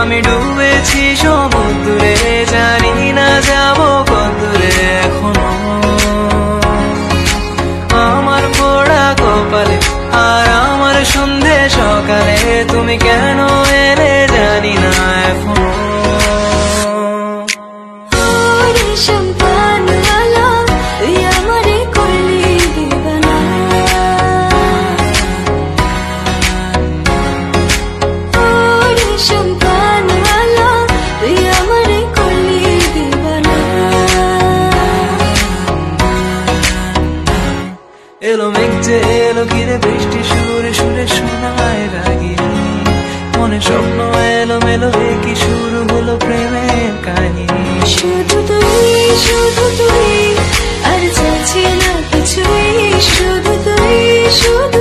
আমি ডুবেছি সমুদ্রে, জানি না যাব কতদূরে এখনো। আমার পোড়া কপালে আর আমার সন্ধে সকালে তুমি কেন এলে জানি না এখনো। এলো মেঘ যে এলো ঘিরে বৃষ্টি সুরে সুরে শোনায় রাগিনী, মনে স্বপ্ন এলো মেলো কি শুরু হলো প্রেমের কাহিনী। শুধু তুই আর চাইছি না কিছুই, শুধু তুই শুধু